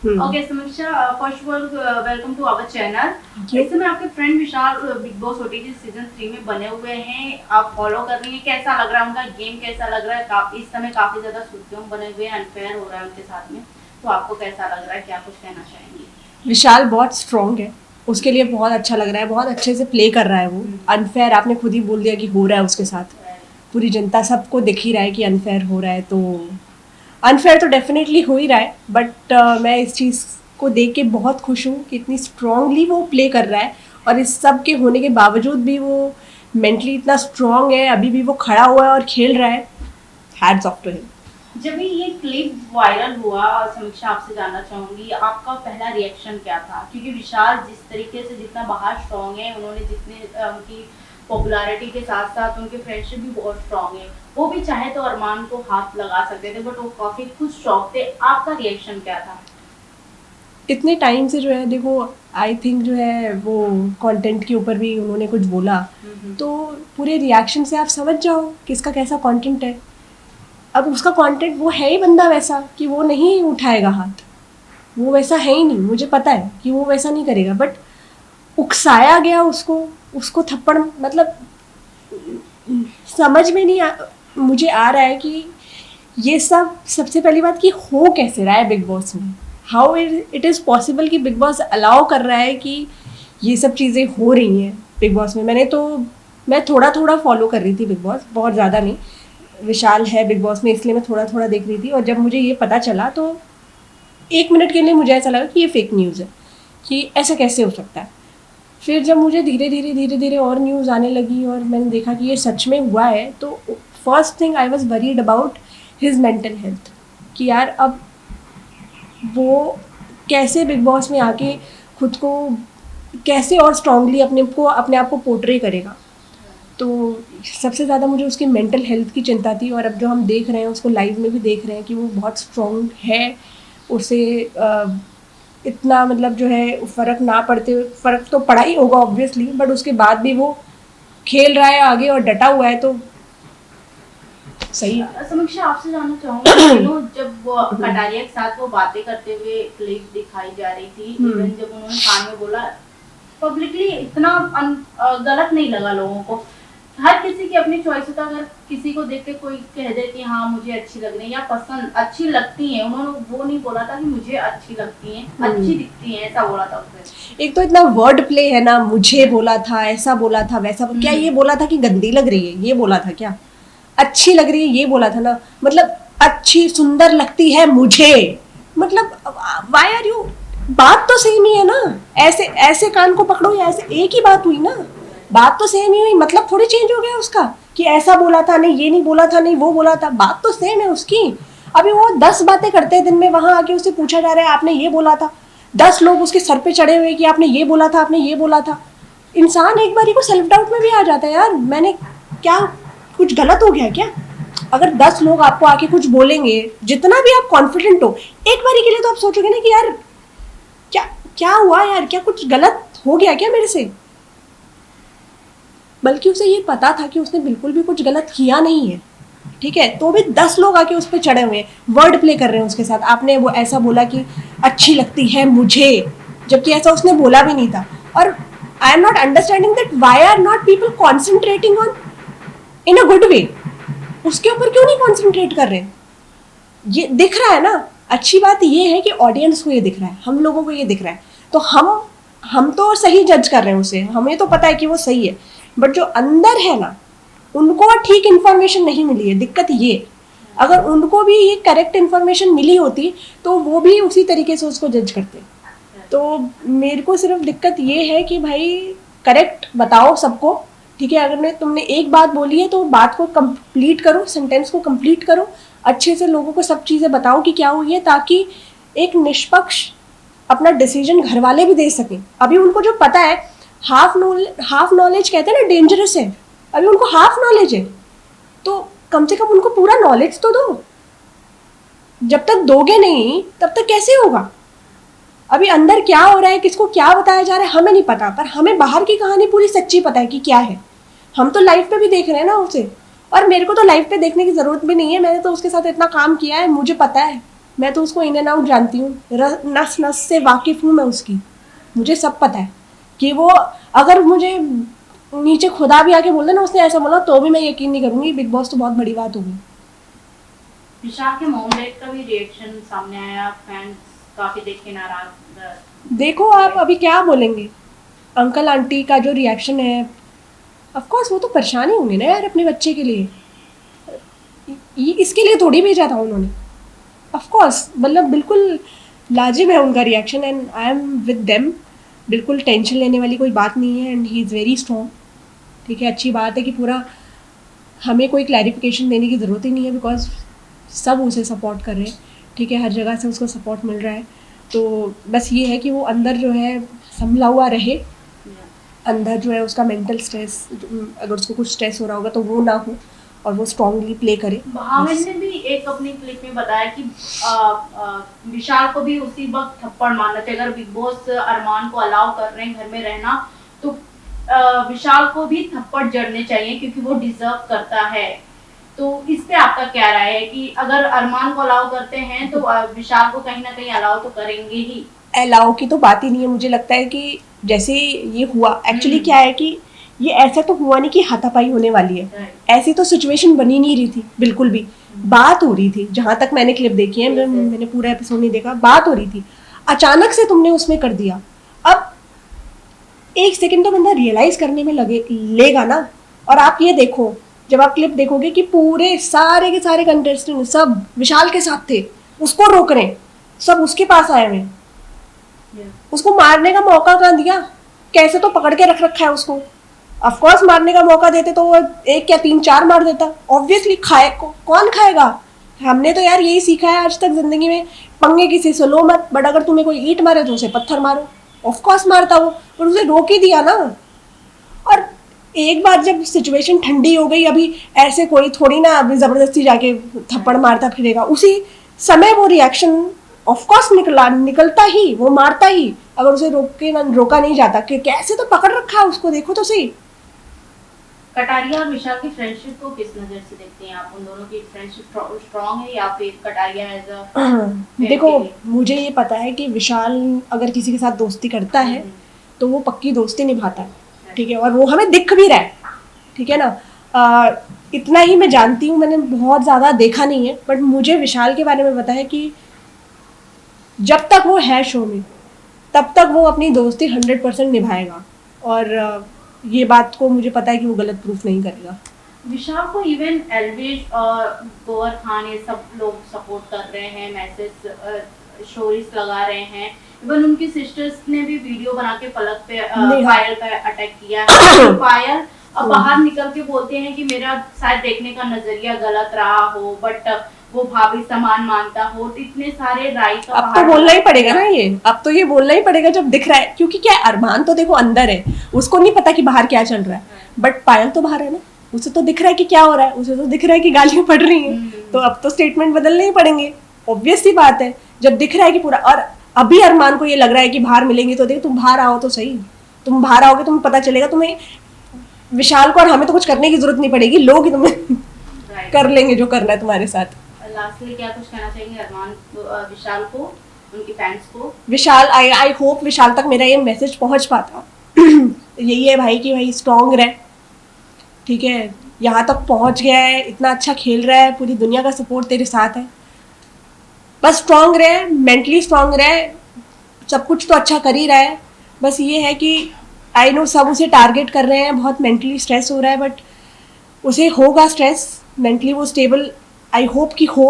Okay Samiksha, first of all welcome to our channel. इस समय आपके friend Vishal Bigg Boss OTT season 3 में बने हुए हैं, आप फॉलो कर रही हैं, कैसा लग रहा है उनका गेम, कैसा लग रहा है? इस समय काफी ज्यादा सुर्खियों बने हुए हैं, अनफेयर हो रहा है उनके साथ में, तो आपको कैसा लग रहा है, क्या कुछ कहना चाहेंगे? विशाल बहुत स्ट्रॉन्ग है, उसके लिए बहुत अच्छा लग रहा है, बहुत अच्छे से प्ले कर रहा है वो। अनफेयर आपने खुद ही बोल दिया कि हो रहा है उसके साथ, पूरी जनता सबको दिख ही रहा है कि अनफेयर हो रहा है, तो अनफेयर तो डेफिनेटली हो ही रहा है। बट मैं इस चीज़ को देख के बहुत खुश हूँ कि इतनी स्ट्रांगली वो प्ले कर रहा है, और इस सब के होने के बावजूद भी वो मेंटली इतना स्ट्रांग है, अभी भी वो खड़ा हुआ है और खेल रहा है। Hats off to him. जब ये क्लिप वायरल हुआ, समीक्षा आपसे जानना चाहूंगी आपका पहला रिएक्शन क्या था? क्योंकि विशाल जिस तरीके से जितना बाहर स्ट्रांग है, उन्होंने जितने उनकी पॉपुलैरिटी के साथ साथ उनके फ्रेंडशिप भी बहुत स्ट्रांग है, वो भी चाहे तो अरमान को हाथ लगा सकते थे, बट वो काफी खुद शौक थे। आपका रिएक्शन क्या था? इतने टाइम से जो है देखो, आई थिंक जो है वो कंटेंट के ऊपर भी उन्होंने कुछ बोला, तो पूरे रिएक्शन से आप समझ जाओ किसका कैसा कंटेंट है। अब उसका कंटेंट वो है ही बंदा वैसा कि वो नहीं उठाएगा हाथ, वो वैसा है ही नहीं, मुझे पता है कि वो वैसा नहीं करेगा। बट उकसाया गया उसको, उसको थप्पड़, मतलब समझ में नहीं मुझे आ रहा है कि ये सब, सबसे पहली बात कि हो कैसे रहा है बिग बॉस में, हाउ इट इज़ पॉसिबल कि बिग बॉस अलाउ कर रहा है कि ये सब चीज़ें हो रही हैं बिग बॉस में। मैं थोड़ा थोड़ा फॉलो कर रही थी बिग बॉस, बहुत ज़्यादा नहीं। विशाल है बिग बॉस में इसलिए मैं थोड़ा थोड़ा देख रही थी, और जब मुझे ये पता चला तो एक मिनट के लिए मुझे ऐसा लगा कि ये फेक न्यूज़ है, कि ऐसा कैसे हो सकता है। फिर जब मुझे धीरे धीरे और न्यूज़ आने लगी और मैंने देखा कि ये सच में हुआ है, तो first thing I was worried about his mental health, कि यार अब वो कैसे बिग बॉस में आके खुद को कैसे और स्ट्रांगली अपने आप को पोर्ट्रे करेगा। तो सबसे ज़्यादा मुझे उसकी मेंटल हेल्थ की चिंता थी, और अब जो हम देख रहे हैं उसको लाइव में भी देख रहे हैं कि वो बहुत स्ट्रांग है। उसे इतना मतलब जो है फ़र्क ना पड़ते, फ़र्क तो पड़ा ही होगा ऑब्वियसली, बट उसके बाद भी वो खेल रहा है आगे और डटा हुआ है, तो सही है। समीक्षा आपसे जानना चाहूंगी, जब वो कटारिया के साथ वो बातें करते हुए क्लिप दिखाई जा रही थी, इवन जब उन्होंने कान में बोला, पब्लिकली इतना गलत नहीं लगा लोगों को? हर किसी की अपनी चॉइस होता है, अगर किसी को देख के कोई कह दे कि हाँ मुझे अच्छी लग रही है या पसंद अच्छी लगती है, उन्होंने वो नहीं बोला था कि मुझे अच्छी लगती है, अच्छी दिखती है, ऐसा बोला था उसने। एक तो इतना वर्ड प्ले है ना, मुझे बोला था, ऐसा बोला था, वैसा क्या ये बोला था कि गंदी लग रही है, ये बोला था क्या? अच्छी लग रही है ये बोला था ना, मतलब अच्छी सुंदर लगती है मुझे, मतलब वाई आर यू, बात तो सेम ही है ना। ऐसे ऐसे कान को पकड़ो या ऐसे, एक ही बात हुई ना, बात तो सेम ही हुई, मतलब थोड़ी चेंज हो गया उसका कि ऐसा बोला था नहीं, ये नहीं बोला था नहीं, वो बोला था, बात तो सेम है उसकी। अभी वो 10 बातें करते हैं दिन में, वहां आके उससे पूछा जा रहा है आपने ये बोला था, 10 लोग उसके सर पे चढ़े हुए कि आपने ये बोला था, आपने ये बोला था। इंसान एक बारी को सेल्फ डाउट में भी आ जाता है, यार मैंने क्या, कुछ गलत हो गया क्या? अगर 10 लोग आपको आके कुछ बोलेंगे, जितना भी आप कॉन्फिडेंट हो, एक बारी के लिए तो आप सोचोगे ना कि यार क्या क्या हुआ, यार क्या कुछ गलत हो गया क्या मेरे से? बल्कि उसे ये पता था कि उसने बिल्कुल भी कुछ गलत किया नहीं है, ठीक है, तो भी 10 लोग आके उस पर चढ़े हुए हैं, वर्ड प्ले कर रहे हैं उसके साथ। आपने वो ऐसा बोला कि अच्छी लगती है मुझे, जबकि ऐसा उसने बोला भी नहीं था। और I am not understanding that why are not people concentrating on in a good way, उसके ऊपर क्यों नहीं कॉन्सेंट्रेट कर रहे हैं? ये दिख रहा है ना। अच्छी बात ये है कि ऑडियंस को ये दिख रहा है, हम लोगों को ये दिख रहा है, तो हम तो सही जज कर रहे हैं उसे, हमें तो पता है कि वो सही है। बट जो अंदर है ना, उनको ठीक इन्फॉर्मेशन नहीं मिली है, दिक्कत ये। अगर उनको भी ये करेक्ट इन्फॉर्मेशन मिली होती तो वो भी उसी तरीके से उसको जज करते। तो मेरे को सिर्फ दिक्कत ये है कि भाई करेक्ट बताओ सबको, ठीक है, अगर तुमने एक बात बोली है तो बात को कंप्लीट करो, सेंटेंस को कंप्लीट करो, अच्छे से लोगों को सब चीज़ें बताओ कि क्या हुई है, ताकि एक निष्पक्ष अपना डिसीजन घर वाले भी दे सकें। अभी उनको जो पता है, हाफ नॉलेज कहते हैं ना डेंजरस है, अभी उनको हाफ नॉलेज है, तो कम से कम उनको पूरा नॉलेज तो दो। जब तक दोगे नहीं तब तक कैसे होगा? अभी अंदर क्या हो रहा है, किसको क्या बताया जा रहा है, हमें नहीं पता, पर हमें बाहर की कहानी पूरी सच्ची पता है कि क्या है। हम तो लाइफ पे भी देख रहे हैं ना उसे, और मेरे को तो लाइफ पे देखने की जरूरत भी नहीं है, मैंने तो उसके साथ इतना काम किया है, मुझे पता है मैं तो उसको इन एंड आउट जानती हूँ, नस नस से वाकिफ़ हूँ मैं उसकी, मुझे सब पता है कि वो अगर मुझे नीचे खुदा भी आके बोल दे ना उसने ऐसा बोला तो भी मैं यकीन नहीं करूँगी। बिग बॉस तो बहुत बड़ी बात होगी। विशाल के मॉम डैड का भी रिएक्शन सामने आया, फैंस काफी देख के नाराज। देखो आप अभी क्या बोलेंगे, अंकल आंटी का जो रिएक्शन है, ऑफ कोर्स वो तो परेशान ही होंगे ना यार अपने बच्चे के लिए, ये इसके लिए थोड़ी भेजा था उन्होंने। ऑफ कोर्स मतलब बिल्कुल लाजिब है उनका reaction and I am with them. बिल्कुल टेंशन लेने वाली कोई बात नहीं है and he is very strong. ठीक है, अच्छी बात है कि पूरा हमें कोई क्लैरिफिकेशन देने की ज़रूरत ही नहीं है बिकॉज सब उसे सपोर्ट कर रहे हैं। ठीक है, हर जगह से उसको सपोर्ट मिल रहा है। तो बस ये है कि वो अंदर जो है संभला हुआ रहे, अंदर जो है उसका मेंटल स्ट्रेस, अगर उसको कुछ स्ट्रेस हो रहा होगा तो वो ना हो और वो स्ट्रांगली प्ले करे। भावेन ने भी एक अपनी क्लिप में बताया कि विशाल को भी उसी वक्त थप्पड़ मारना चाहिए। अगर बिग बॉस अरमान को अलाउ कर रहे हैं घर में रहना तो विशाल को भी थप्पड़ जड़ने चाहिए क्योंकि वो डिजर्व करता है। तो इस पे आपका क्या राय है कि अगर अरमान को अलाउ करते हैं तो विशाल को कहीं ना कहीं अलाउ तो करेंगे ही? अलाउ की तो बात ही नहीं है। मुझे लगता है कि जैसे ये हुआ एक्चुअली क्या है कि ये ऐसा तो हुआ नहीं कि हाथापाई होने वाली है, ऐसी तो सिचुएशन बनी नहीं रही थी बिल्कुल भी। बात हो रही थी, जहां तक मैंने क्लिप देखी है, मैंने पूरा एपिसोड नहीं देखा, बात हो रही थी, अचानक से तुमने उसमें कर दिया। अब एक सेकंड तो बंदा रियलाइज करने में लेगा ना। और आप ये देखो, जब आप क्लिप देखोगे कि पूरे सारे के सारे कंटेस्टेंट सब विशाल के साथ थे, उसको रोक रहे हैं, सब उसके पास आए हुए, उसको मारने का मौका कहाँ दिया? कैसे तो पकड़ के रख रखा है उसको। ऑफ कोर्स मारने का मौका देते तो वो एक या 3-4 मार देता। ऑब्वियसली कौन खाएगा? हमने तो यार यही सीखा है आज तक जिंदगी में, पंगे किसी से लो मत, बट अगर तुम्हें कोई ईंट मारे तो उसे पत्थर मारो। ऑफ कोर्स मारता वो, पर उसे रोक ही दिया ना। और एक बार जब सिचुएशन ठंडी हो गई, अभी ऐसे कोई थोड़ी ना अभी जबरदस्ती जाके थप्पड़ मारता फिरेगा, उसी समय वो रिएक्शन ऑफ कोर्स निकलता ही, वो मारता ही। अगर उसे रोका नहीं जाता कि कैसे तो पकड़ रखा है उसको, देखो तो सही। कटारिया और विशाल की फ्रेंडशिप को किस नजर से देखते हैं आप? उन दोनों की फ्रेंडशिप स्ट्रांग है या फिर कटारिया एज अ देखो मुझे ये पता है कि विशाल अगर किसी के साथ दोस्ती करता है तो वो पक्की दोस्ती निभाता है। ठीक है, और वो हमें दिख भी रहा है। ठीक है ना, इतना ही मैं जानती हूँ, मैंने बहुत ज़्यादा देखा नहीं है, बट मुझे विशाल के बारे में पता है कि जब तक वो है शो में तब तक वो अपनी दोस्ती 100% निभाएगा। और ये बात को मुझे पता है कि वो गलत प्रूफ नहीं करेगा। विशाल को इवन एलविश और गोवर खान ये सब लोग सपोर्ट कर रहे हैं, मैसेज स्टोरीज लगा रहे हैं। इवन उनकी सिस्टर्स ने भी वीडियो बना के पलक पे पायल पे अटैक किया है। पायल अब बाहर निकल के बोलते हैं कि मेरा शायद देखने का नजरिया गलत रहा हो, बट वो भाभी समान मानता हो। इतने सारे राइट का अब तो बोलना ही पड़ेगा ना ये, अब तो ये बोलना ही पड़ेगा जब दिख रहा है, क्योंकि क्या अरमान तो देखो अंदर है, उसको नहीं पता कि बाहर क्या चल रहा है, बट पायल तो बाहर है ना, उसे तो दिख रहा है कि क्या हो रहा है, उसे तो दिख रहा है कि गालियां पड़ रही हैं। तो अब तो स्टेटमेंट बदलने ही पड़ेंगे, ऑब्वियस सी बात है। जब दिख रहा है कि पूरा, और अभी अरमान को ये लग रहा है कि बाहर मिलेंगे तो देख, तुम बाहर आओ तो सही, तुम बाहर आओगे तुम्हें पता चलेगा, तुम्हें विशाल को और हमें तो कुछ करने की जरूरत नहीं पड़ेगी, लोग ही तुम्हें कर लेंगे जो करना है तुम्हारे साथ। लास्टली क्या कुछ कहना चाहेंगे अरमान विशाल को, उनकी फैंस को? विशाल, आई होप विशाल तक मेरा ये मैसेज पहुंच पाता। यही है भाई कि भाई स्ट्रांग रहे। ठीक है, यहाँ तक पहुंच गया है, इतना अच्छा खेल रहा है, पूरी दुनिया का सपोर्ट तेरे साथ है, बस स्ट्रांग रहे, मेंटली स्ट्रांग रहे, सब कुछ तो अच्छा कर ही रहा है। बस ये है कि आई नो सब उसे टारगेट कर रहे हैं, बहुत मेंटली स्ट्रेस हो रहा है, बट उसे होगा स्ट्रेस, मेंटली वो स्टेबल आई होप कि हो।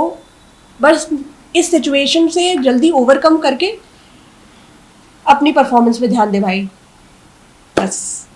बस इस सिचुएशन से जल्दी ओवरकम करके अपनी परफॉर्मेंस पे ध्यान दे भाई, बस।